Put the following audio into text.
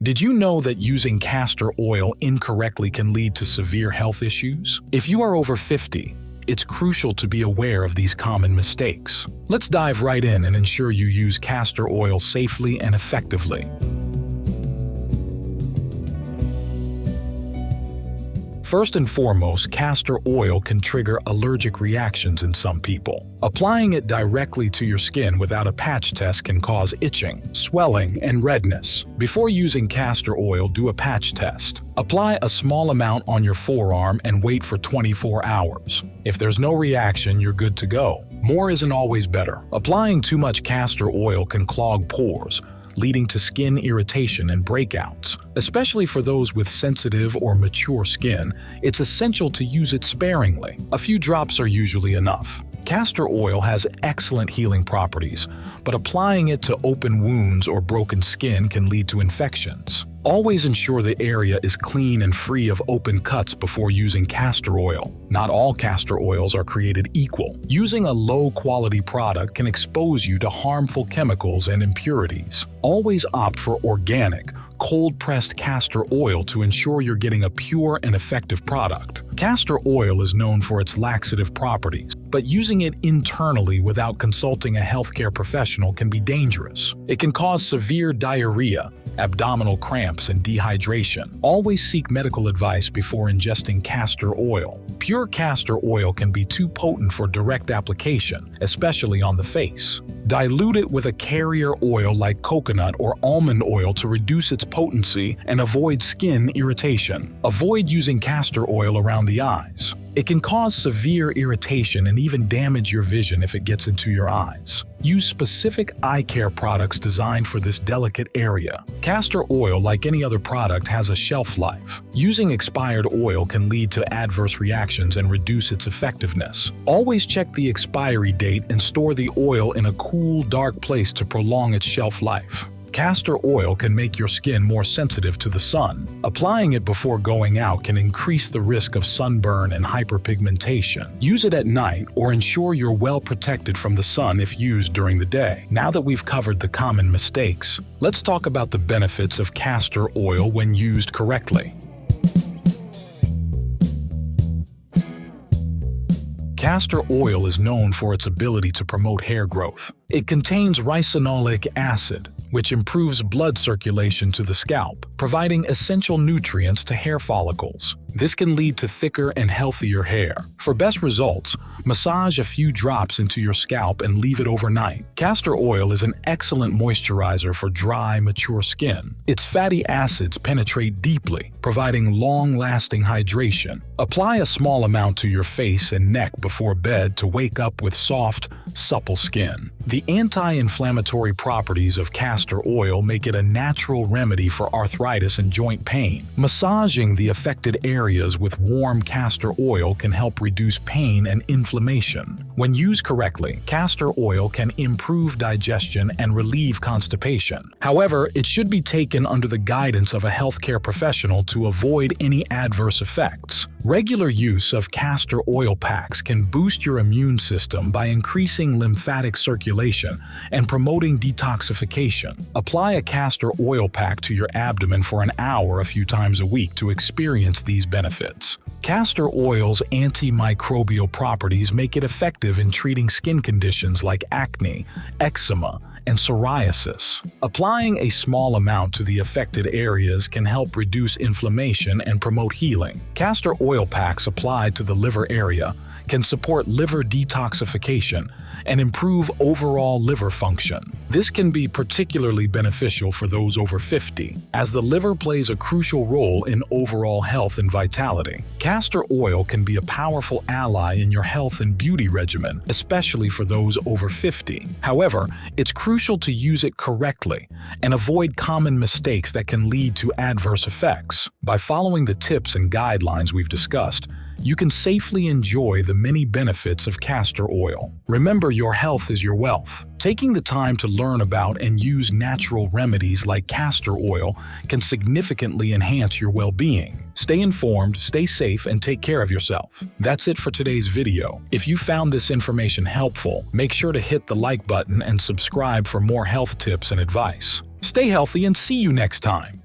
Did you know that using castor oil incorrectly can lead to severe health issues? If you are over 50, it's crucial to be aware of these common mistakes. Let's dive right in and ensure you use castor oil safely and effectively. First and foremost, castor oil can trigger allergic reactions in some people. Applying it directly to your skin without a patch test can cause itching, swelling, and redness. Before using castor oil, do a patch test. Apply a small amount on your forearm and wait for 24 hours. If there's no reaction, you're good to go. More isn't always better. Applying too much castor oil can clog pores, leading to skin irritation and breakouts. Especially for those with sensitive or mature skin, it's essential to use it sparingly. A few drops are usually enough. Castor oil has excellent healing properties, but applying it to open wounds or broken skin can lead to infections. Always ensure the area is clean and free of open cuts before using castor oil. Not all castor oils are created equal. Using a low-quality product can expose you to harmful chemicals and impurities. Always opt for organic, cold-pressed castor oil to ensure you're getting a pure and effective product. Castor oil is known for its laxative properties, but using it internally without consulting a healthcare professional can be dangerous. It can cause severe diarrhea, abdominal cramps, and dehydration. Always seek medical advice before ingesting castor oil. Pure castor oil can be too potent for direct application, especially on the face. Dilute it with a carrier oil like coconut or almond oil to reduce its potency and avoid skin irritation. Avoid using castor oil around the eyes. It can cause severe irritation and even damage your vision if it gets into your eyes. Use specific eye care products designed for this delicate area. Castor oil, like any other product, has a shelf life. Using expired oil can lead to adverse reactions and reduce its effectiveness. Always check the expiry date and store the oil in a cool, dark place to prolong its shelf life. Castor oil can make your skin more sensitive to the sun. Applying it before going out can increase the risk of sunburn and hyperpigmentation. Use it at night or ensure you're well protected from the sun if used during the day. Now that we've covered the common mistakes, let's talk about the benefits of castor oil when used correctly. Castor oil is known for its ability to promote hair growth. It contains ricinoleic acid, which improves blood circulation to the scalp, providing essential nutrients to hair follicles. This can lead to thicker and healthier hair. For best results, massage a few drops into your scalp and leave it overnight. Castor oil is an excellent moisturizer for dry, mature skin. Its fatty acids penetrate deeply, providing long-lasting hydration. Apply a small amount to your face and neck before bed to wake up with soft, supple skin. The anti-inflammatory properties of castor oil make it a natural remedy for arthritis and joint pain. Massaging the affected areas with warm castor oil can help reduce pain and inflammation. When used correctly, castor oil can improve digestion and relieve constipation. However, it should be taken under the guidance of a healthcare professional to avoid any adverse effects. Regular use of castor oil packs can boost your immune system by increasing lymphatic circulation and promoting detoxification. Apply a castor oil pack to your abdomen for an hour a few times a week to experience these benefits. Castor oil's antimicrobial properties make it effective in treating skin conditions like acne, eczema, and psoriasis. Applying a small amount to the affected areas can help reduce inflammation and promote healing. Castor oil packs applied to the liver area can support liver detoxification and improve overall liver function. This can be particularly beneficial for those over 50, as the liver plays a crucial role in overall health and vitality. Castor oil can be a powerful ally in your health and beauty regimen, especially for those over 50. However, it's crucial to use it correctly and avoid common mistakes that can lead to adverse effects. By following the tips and guidelines we've discussed, you can safely enjoy the many benefits of castor oil. Remember, your health is your wealth. Taking the time to learn about and use natural remedies like castor oil can significantly enhance your well-being. Stay informed, stay safe, and take care of yourself. That's it for today's video. If you found this information helpful, make sure to hit the like button and subscribe for more health tips and advice. Stay healthy and see you next time.